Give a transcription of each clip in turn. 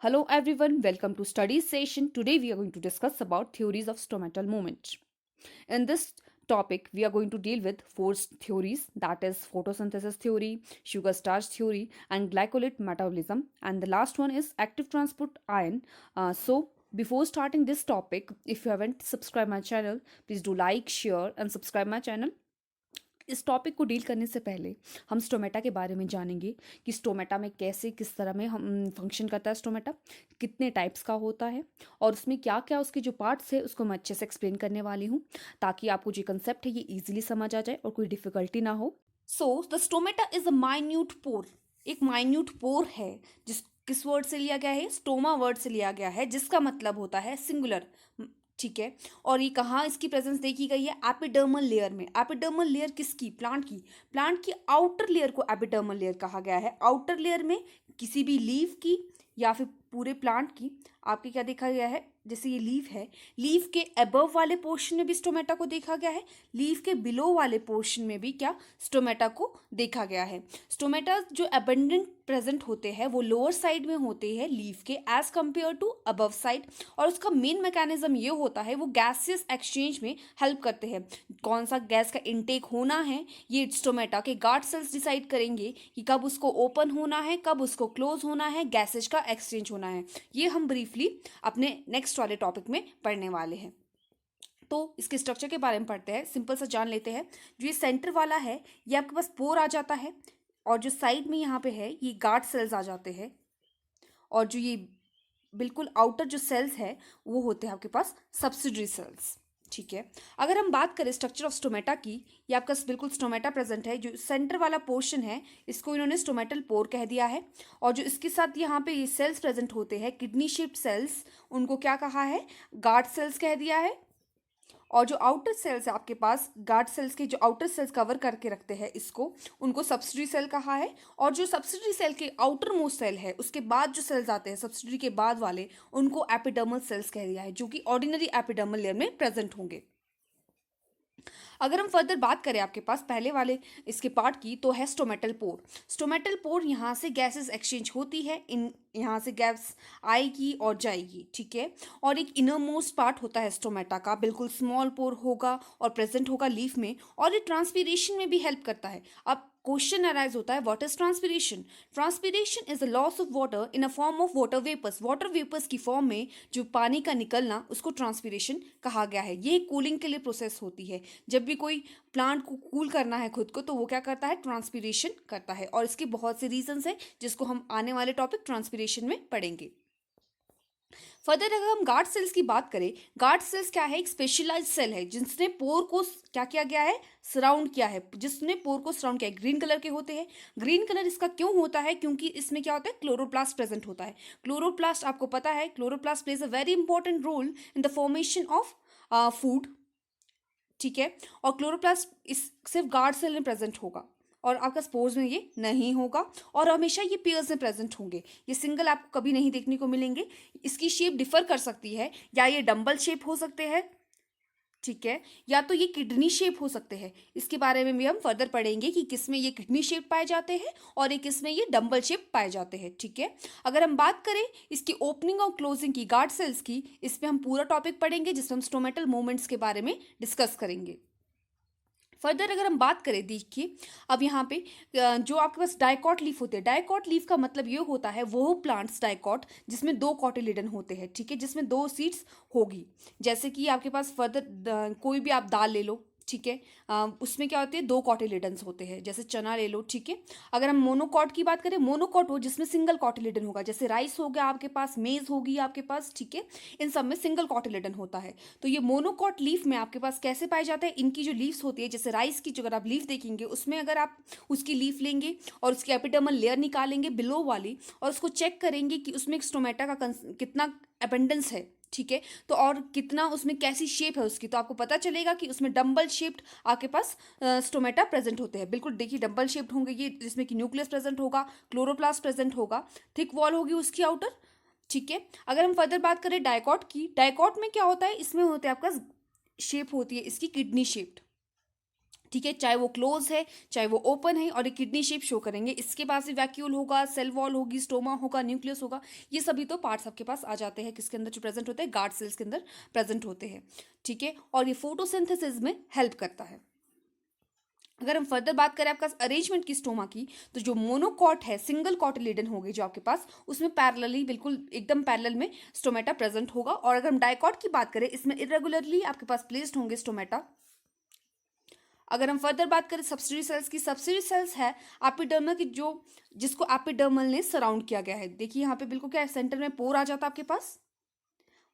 Hello everyone, welcome to study session. Today we are going to discuss about theories of stomatal movement. In this topic, we are going to deal with four theories, that is photosynthesis theory, sugar starch theory, and glycolate metabolism. And the last one is active transport ion. Before starting this topic, if you haven't subscribed my channel, please do like, share, and subscribe my channel. इस topic को deal करने से पहले हम stomata के बारे में जानेंगे कि स्टोमेटा में कैसे किस तरह में हम फंक्शन करता है स्टोमेटा, कितने टाइप्स का होता है और उसमें क्या क्या उसके जो पार्ट्स है उसको मैं अच्छे से एक्सप्लेन करने वाली हूँ ताकि आपको जो कंसेप्ट है ये इजीली समझ आ जाए और कोई डिफिकल्टी ना हो। So the stomata is a minute pore, एक माइन्यूट पोर है जिस किस वर्ड से लिया गया है, स्टोमा वर्ड से लिया गया है, जिसका मतलब होता है सिंगुलर। ठीक है, और ये कहाँ इसकी प्रेजेंस देखी गई है? एपिडर्मल लेयर में। एपिडर्मल लेयर किसकी? प्लांट की आउटर लेयर को एपिडर्मल लेयर कहा गया है। आउटर लेयर में किसी भी लीफ की या फिर पूरे प्लांट की आपके क्या देखा गया है? जैसे ये लीफ है, लीफ के अबव वाले पोर्शन में भी स्टोमेटा को देखा गया है, लीफ के बिलो वाले पोर्शन में भी क्या स्टोमेटा को देखा गया है। स्टोमेटा जो अबंडेंट प्रेजेंट होते हैं वो लोअर साइड में होते हैं लीफ के as compare to above side, और उसका मेन मैकेनिज्म ये होता है वो गैसियस एक्सचेंज में हेल्प करते हैं। कौन सा गैस का इनटेक होना है ये स्टोमेटा के गार्ड सेल्स डिसाइड करेंगे कि कब उसको ओपन होना है, कब उसको क्लोज होना है, गैसेज का एक्सचेंज होना है। ये हम ब्रीफली अपने नेक्स्ट वाले टॉपिक में पढ़ने वाले हैं। तो इसके स्ट्रक्चर के बारे में पढ़ते हैं, सिंपल सा जान लेते हैं। जो ये सेंटर वाला है ये आपके पास पोर आ जाता है, और जो साइड में यहाँ पे है ये गार्ड सेल्स आ जाते हैं, और जो ये बिल्कुल आउटर जो सेल्स है वो होते हैं आपके पास सब्सिडरी सेल्स। ठीक है, अगर हम बात करें स्ट्रक्चर ऑफ स्टोमेटा की, ये आपका बिल्कुल स्टोमेटा प्रेजेंट है। जो सेंटर वाला पोर्शन है इसको इन्होंने स्टोमेटल पोर कह दिया है, और जो इसके साथ यहाँ पे ये सेल्स प्रेजेंट होते हैं किडनी शेप्ड सेल्स, उनको क्या कहा है? गार्ड सेल्स कह दिया है। और जो आउटर सेल्स है आपके पास, गार्ड सेल्स के जो आउटर सेल्स कवर करके रखते हैं इसको, उनको सब्सिडरी सेल कहा है। और जो सब्सिडरी सेल के आउटर मोस्ट सेल है उसके बाद जो सेल्स आते हैं सब्सिडरी के बाद वाले, उनको एपिडर्मल सेल्स कह दिया है, जो कि ऑर्डिनरी एपिडर्मल लेयर में प्रेजेंट होंगे। अगर हम फर्दर बात करें आपके पास पहले वाले इसके पार्ट की, तो है स्टोमेटल पोर। स्टोमेटल पोर यहाँ से गैसेस एक्सचेंज होती है, इन यहाँ से गैस आएगी और जाएगी। ठीक है, और एक इनर मोस्ट पार्ट होता है स्टोमेटा का, बिल्कुल स्मॉल पोर होगा और प्रेजेंट होगा लीफ में, और ये ट्रांसपीरेशन में भी हेल्प करता है। अब क्वेश्चन अराइज होता है, what is transpiration? Transpiration is the loss of water in a form of water vapours. Water vapours की फॉर्म में जो पानी का निकलना, उसको ट्रांसपीरेशन कहा गया है। ये कूलिंग के लिए प्रोसेस होती है। जब भी कोई प्लांट को कूल करना है खुद को, तो वो क्या करता है? ट्रांसपीरेशन करता है, और इसके बहुत से रीजंस हैं जिसको हम आने वाले टॉपिक ट्रांसपीरेशन में पढ़ेंगे। फर्दर अगर हम गार्ड सेल्स की बात करें, गार्ड सेल्स क्या है? एक स्पेशलाइज सेल है जिसने पोर को क्या किया गया है? सराउंड किया है, जिसने पोर को सराउंड किया है। ग्रीन कलर के होते हैं। ग्रीन कलर इसका क्यों होता है? क्योंकि इसमें क्या होता है? क्लोरोप्लास्ट प्रेजेंट होता है। क्लोरोप्लास्ट आपको पता है, chloroplast plays a very important role in the formation of food. ठीक है, और क्लोरोप्लास्ट इस सिर्फ गार्ड सेल में प्रेजेंट होगा, और आपका स्पोर्स में ये नहीं होगा, और हमेशा ये पेयर्स में प्रेजेंट होंगे। ये सिंगल आपको कभी नहीं देखने को मिलेंगे। इसकी शेप डिफर कर सकती है, या ये डंबल शेप हो सकते हैं, ठीक है, या तो ये किडनी शेप हो सकते हैं। इसके बारे में भी हम फर्दर पढ़ेंगे कि किसमें ये किडनी शेप पाए जाते हैं और एक किसमें ये डंबल शेप पाए जाते हैं। ठीक है, अगर हम बात करें इसकी ओपनिंग और क्लोजिंग की, गार्ड सेल्स की, इसमें हम पूरा टॉपिक पढ़ेंगे जिसमें हम स्टोमेटल मूवमेंट्स के बारे में डिस्कस करेंगे। फर्दर अगर हम बात करें, देखिए अब यहाँ पे जो आपके पास डाइकॉट लीफ होते हैं, डाइकॉट लीफ का मतलब ये होता है वो प्लांट्स डाइकॉट जिसमें दो कॉटिलिडन होते हैं। ठीक है, जिसमें दो सीड्स होगी। जैसे कि आपके पास फर्दर कोई भी आप दाल ले लो, ठीक है, उसमें क्या होते हैं? दो कॉटिलिडन्स होते हैं। जैसे चना ले लो, ठीक है। अगर हम मोनोकॉट की बात करें, मोनोकॉट हो जिसमें सिंगल कॉटिलिडन होगा, जैसे राइस हो गया आपके पास, मेज होगी आपके पास, ठीक है, इन सब में सिंगल कॉटिलिडन होता है। तो ये मोनोकॉट लीफ में आपके पास कैसे पाए जाते हैं? इनकी जो लीव्स होती है, जैसे राइस की जो अगर आप लीफ देखेंगे, उसमें अगर आप उसकी लीफ लेंगे और उसकी एपिडर्मल लेयर निकालेंगे बिलो वाली, और उसको चेक करेंगे कि उसमें स्टोमेटा का कितना अपेंडेंस है, ठीक है, तो और कितना उसमें कैसी शेप है उसकी, तो आपको पता चलेगा कि उसमें डंबल शेप्ड आपके पास स्टोमेटा प्रेजेंट होते हैं। बिल्कुल देखिए, डंबल शेप्ड होंगे ये, जिसमें कि न्यूक्लियस प्रेजेंट होगा, क्लोरोप्लास्ट प्रेजेंट होगा, थिक वॉल होगी उसकी आउटर। ठीक है, अगर हम फर्दर बात करें डाइकॉट की, डाइकॉट में क्या होता है? इसमें होते हैं आपका शेप होती है इसकी किडनी शेप्ड। ठीक है, चाहे वो क्लोज है चाहे वो ओपन है, और एक किडनी शेप शो करेंगे। इसके पास भी वैक्यूल होगा, सेल वॉल होगी, स्टोमा होगा, न्यूक्लियस होगा। ये सभी तो पार्ट्स आपके पास आ जाते हैं किसके अंदर जो प्रेजेंट होते हैं, गार्ड सेल्स के अंदर प्रेजेंट होते हैं। ठीक है, और ये फोटोसिंथेसिस में हेल्प करता है। अगर हम फर्दर बात करें आपका अरेंजमेंट की स्टोमा की, तो जो मोनोकॉट है, सिंगल कॉटिलेडन होगी जो आपके पास, उसमें पैरेलली बिल्कुल एकदम पैरेलल में स्टोमेटा प्रेजेंट होगा। और अगर हम डाइकॉट की बात करें, इसमें इरेगुलरली आपके पास प्लेस्ड होंगे स्टोमेटा। अगर हम फर्दर बात करें सब्सिडरी सेल्स की, सब्सिडरी सेल्स है एपिडर्मल की, जो जिसको एपिडर्मल ने सराउंड किया गया है। देखिए यहाँ पे बिल्कुल क्या है, सेंटर में पोर आ जाता है आपके पास,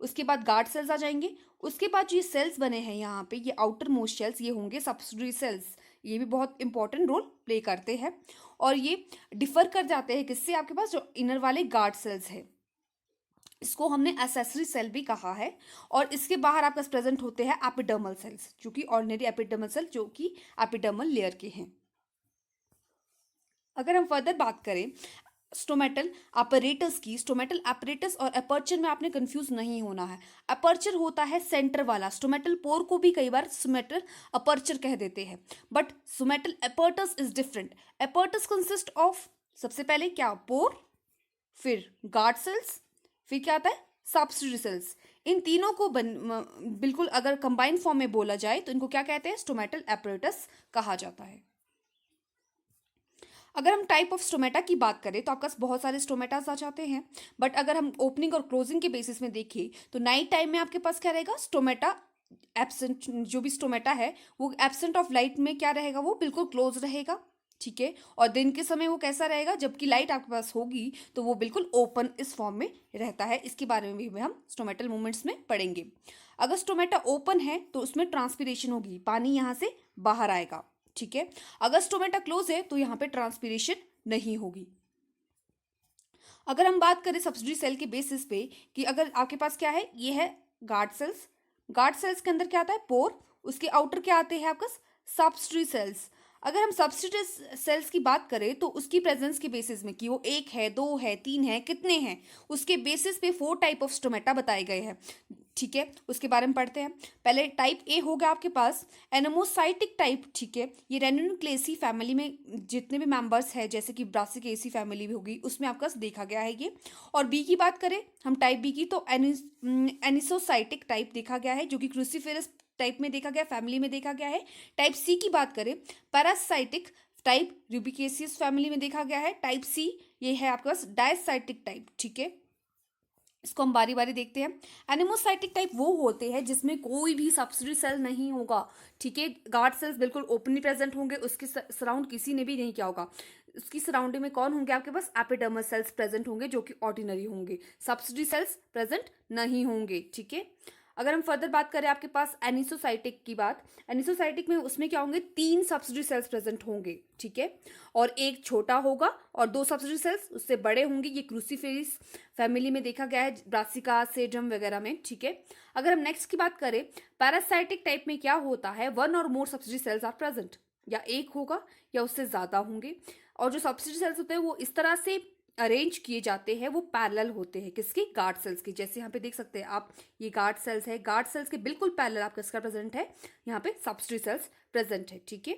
उसके बाद गार्ड सेल्स आ जाएंगे, उसके बाद जो ये सेल्स बने हैं यहाँ पे, ये आउटर मोस्ट सेल्स, ये होंगे सब्सिडरी सेल्स। ये भी बहुत इंपॉर्टेंट रोल प्ले करते हैं, और ये डिफर कर जाते हैं किससे, आपके पास जो इनर वाले गार्ड सेल्स है, इसको हमने एसेसरी सेल भी कहा है। और इसके बाहर आपके पास प्रेजेंट होते हैं एपिडर्मल सेल्स, जो कि ऑर्डिनरी एपिडर्मल सेल जो कि एपिडर्मल लेयर के हैं। अगर हम फर्दर बात करें स्टोमेटल अपरेटस की, स्टोमेटल अपरेटस और अपर्चर में आपने कंफ्यूज नहीं होना है। अपर्चर होता है सेंटर वाला, स्टोमेटल पोर को भी कई बार स्टोमेटल अपर्चर कह देते हैं, but stomatal apparatus is different. Apparatus consist of, सबसे पहले क्या, पोर, फिर गार्ड सेल्स, फिर क्या आता है, सब्सिडरी सेल्स। इन तीनों को बिल्कुल अगर कंबाइंड फॉर्म में बोला जाए तो इनको क्या कहते हैं, स्टोमेटल अपरेटस कहा जाता है। अगर हम टाइप ऑफ स्टोमेटा की बात करें तो आपके पास बहुत सारे स्टोमेटास आ जाते हैं, बट अगर हम ओपनिंग और क्लोजिंग के बेसिस में देखें तो नाइट टाइम में आपके पास क्या रहेगा, स्टोमेटा एब्सेंट, जो भी स्टोमेटा है वो एब्सेंट ऑफ लाइट में क्या रहेगा, वो बिल्कुल क्लोज रहेगा। ठीक है, और दिन के समय वो कैसा रहेगा, जबकि लाइट आपके पास होगी तो वो बिल्कुल ओपन इस फॉर्म में रहता है। इसके बारे में भी हम स्टोमेटल मूवमेंट्स में पढ़ेंगे। अगर स्टोमेटा ओपन है तो उसमें ट्रांसपीरेशन होगी, पानी यहाँ से बाहर आएगा। ठीक है, अगर स्टोमेटा क्लोज है तो यहाँ पे ट्रांसपीरेशन नहीं होगी। अगर हम बात करें सब्सिडरी सेल के बेसिस पे कि अगर आपके पास क्या है, ये है गार्ड सेल्स, गार्ड सेल्स के अंदर क्या आता है, पोर, उसके आउटर क्या आते हैं आपका, सब्सिडरी सेल्स। अगर हम सब्सिडरी सेल्स की बात करें तो उसकी प्रेजेंस के बेसिस में कि वो एक है, दो है, तीन है, कितने हैं, उसके बेसिस पे 4 टाइप ऑफ स्टोमेटा बताए गए हैं। ठीक है, उसके बारे में पढ़ते हैं। पहले टाइप ए होगा आपके पास एनोमोसाइटिक टाइप। ठीक है, ये रेनिनोक्लेसी फैमिली में जितने भी मेंबर्स हैं, जैसे कि ब्रासिकेसी फैमिली भी होगी, उसमें आपका देखा गया है ये। और बी की बात करें हम टाइप बी की, तो एनिसोसाइटिक टाइप देखा गया है, जो कि क्रूसीफेरस टाइप में देखा गया, फैमिली में देखा गया है। टाइप सी की बात करें, पैरासाइटिक टाइप रूबिकेसियस फैमिली में देखा गया है। टाइप सी ये है आपके पास डायसाइटिक टाइप। ठीक है, इसको हम बारी बारी देखते हैं। एनिमोसाइटिक टाइप वो होते हैं जिसमें कोई भी सब्सिडरी सेल नहीं होगा। ठीक है, गार्ड सेल्स बिल्कुल ओपनली प्रेजेंट होंगे, उसके सराउंड किसी ने भी नहीं किया होगा। उसकी सराउंडिंग में कौन होंगे, आपके पास एपिडर्मल सेल्स प्रेजेंट होंगे जो कि ऑर्डिनरी होंगे, सब्सिडरी सेल्स प्रेजेंट नहीं होंगे। ठीक है, अगर हम फर्दर बात करें आपके पास एनिसोसाइटिक की बात, एनिसोसाइटिक में उसमें क्या होंगे, 3 सब्सिडरी सेल्स प्रेजेंट होंगे। ठीक है, और एक छोटा होगा और 2 सब्सिडरी सेल्स उससे बड़े होंगे। ये क्रूसीफेरिस फैमिली में देखा गया है, ब्रासिका, सेडम वगैरह में। ठीक है, अगर हम नेक्स्ट की बात करें पैरासाइटिक टाइप में क्या होता है, 1 और मोर सब्सिडरी सेल्स आर प्रेजेंट, या एक होगा या उससे ज्यादा होंगे। और जो सब्सिडरी सेल्स होते हैं वो इस तरह से अरेंज किए जाते हैं, वो पैरेलल होते हैं किसके, गार्ड सेल्स के। जैसे यहाँ पे देख सकते हैं आप, ये गार्ड सेल्स है, गार्ड सेल्स के बिल्कुल पैरेलल आपका इसका प्रेजेंट है, यहाँ पे सब्सिडरी सेल्स प्रेजेंट है। ठीक है,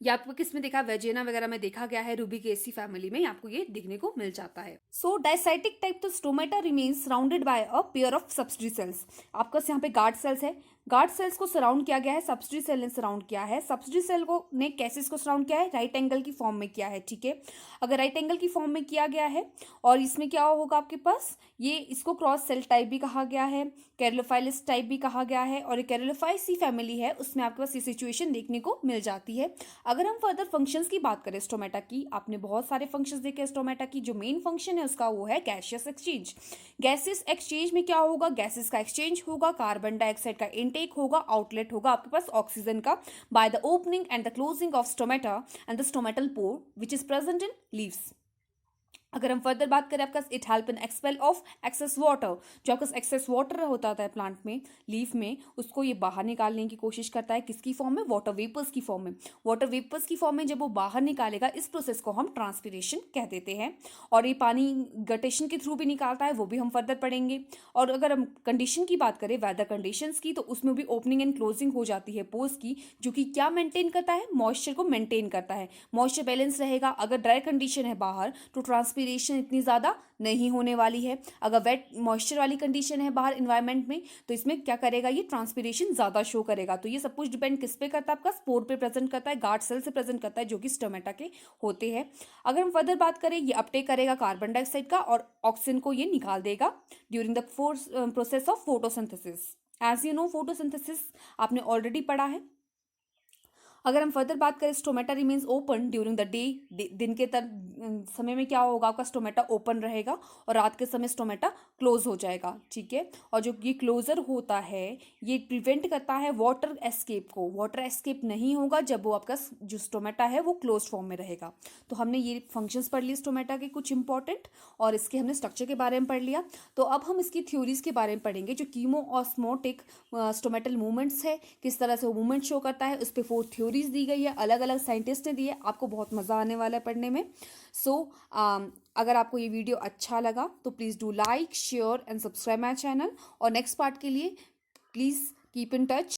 ये आपको किस में देखा, वेजेना वगैरह में देखा गया है, रूबिकेसी फैमिली में आपको ये देखने को मिल जाता है। सो डायसाइटिक टाइप तो stomata remains surrounded by a pair of subsidiary cells. आपका यहाँ पे गार्ड सेल्स है, गार्ड सेल्स को सराउंड किया गया है, सब्सिडरी सेल ने सराउंड किया है। सब्सिडरी सेल को ने कैसे इसको सराउंड किया है, राइट एंगल की फॉर्म में किया है। ठीक है, अगर राइट एंगल की फॉर्म में किया गया है और इसमें क्या होगा आपके पास, ये इसको क्रॉस सेल टाइप भी कहा गया है, कैरोलोफाइलस टाइप भी कहा गया है, और कैरोलोफाइसी फैमिली है, उसमें आपके पास ये सिचुएशन देखने को मिल जाती है। अगर हम फर्दर फंक्शंस की बात करें स्टोमेटा की, आपने बहुत सारे फंक्शंस देखे हैं स्टोमेटा की। जो मेन फंक्शन है उसका वो है गैसियस एक्सचेंज। गैसियस एक्सचेंज में क्या होगा, गैसेस का एक्सचेंज होगा, कार्बन डाइऑक्साइड का इनटेक होगा, आउटलेट होगा आपके पास ऑक्सीजन का, by the opening and the closing of stomata and the stomatal pore which is present in leaves. अगर हम फर्दर बात करें आपका it help in expel of excess water, जो आपका एक्सेस वाटर होता है प्लांट में, लीफ में, उसको ये बाहर निकालने की कोशिश करता है। किसकी फॉर्म में? वाटर वेपर्स की फॉर्म में। वाटर वेपर्स की फॉर्म में जब वो बाहर निकालेगा, इस प्रोसेस को हम ट्रांसपिरेशन कह देते हैं। और ये पानी गटेशन के थ्रू भी निकालता है, वो भी हम फर्दर पढ़ेंगे। और अगर हम कंडीशन की बात करें, वेदर कंडीशंस की, तो उसमें भी ओपनिंग एंड क्लोजिंग हो जाती है पोर्स की, जो कि क्या मेंटेन करता है? मॉइस्चर को मेंटेन करता है। मॉइस्चर बैलेंस रहेगा। अगर ड्राई कंडीशन है बाहर, तो ट्रांसपीरेशन इतनी ज़्यादा नहीं होने वाली है। अगर वेट मॉइस्चर वाली कंडीशन है बाहर इन्वायरमेंट में, तो इसमें क्या करेगा? ये ट्रांसपीरेशन ज़्यादा शो करेगा। तो ये सब कुछ डिपेंड किस पे करता है? आपका स्पोर पे प्रेजेंट करता है, गार्ड सेल से प्रेजेंट करता है, जो कि स्टोमेटा के होते हैं। अगर हम फर्दर बात करें, ये अपटेक करेगा कार्बन डाइऑक्साइड का और ऑक्सीजन को ये निकाल देगा during the process of photosynthesis. As you know, photosynthesis आपने ऑलरेडी पढ़ा है। अगर हम फर्दर बात करें, stomata remains open during the day, दिन के समय में क्या होगा? आपका स्टोमेटा ओपन रहेगा और रात के समय स्टोमेटा क्लोज हो जाएगा। ठीक है। और जो ये क्लोजर होता है, ये प्रिवेंट करता है वाटर एस्केप को। वाटर एस्केप नहीं होगा जब वो आपका जो स्टोमेटा है वो क्लोज फॉर्म में रहेगा। तो हमने ये फंक्शंस पढ़ लिए स्टोमेटा के कुछ इंपॉर्टेंट, और इसके हमने स्ट्रक्चर के बारे में पढ़ लिया। तो अब हम इसकी थ्योरीज के बारे में पढ़ेंगे, जो कीमोऑस्मोटिक स्टोमेटल मूवमेंट्स है, किस तरह से वो मूवमेंट शो करता है। उस पर 4 थ्योरीज दी गई है, अलग अलग साइंटिस्ट ने दी है। आपको बहुत मज़ा आने वाला है पढ़ने में। सो अगर आपको ये वीडियो अच्छा लगा तो please do like, share and subscribe my channel. और नेक्स्ट पार्ट के लिए प्लीज़ कीप इन टच।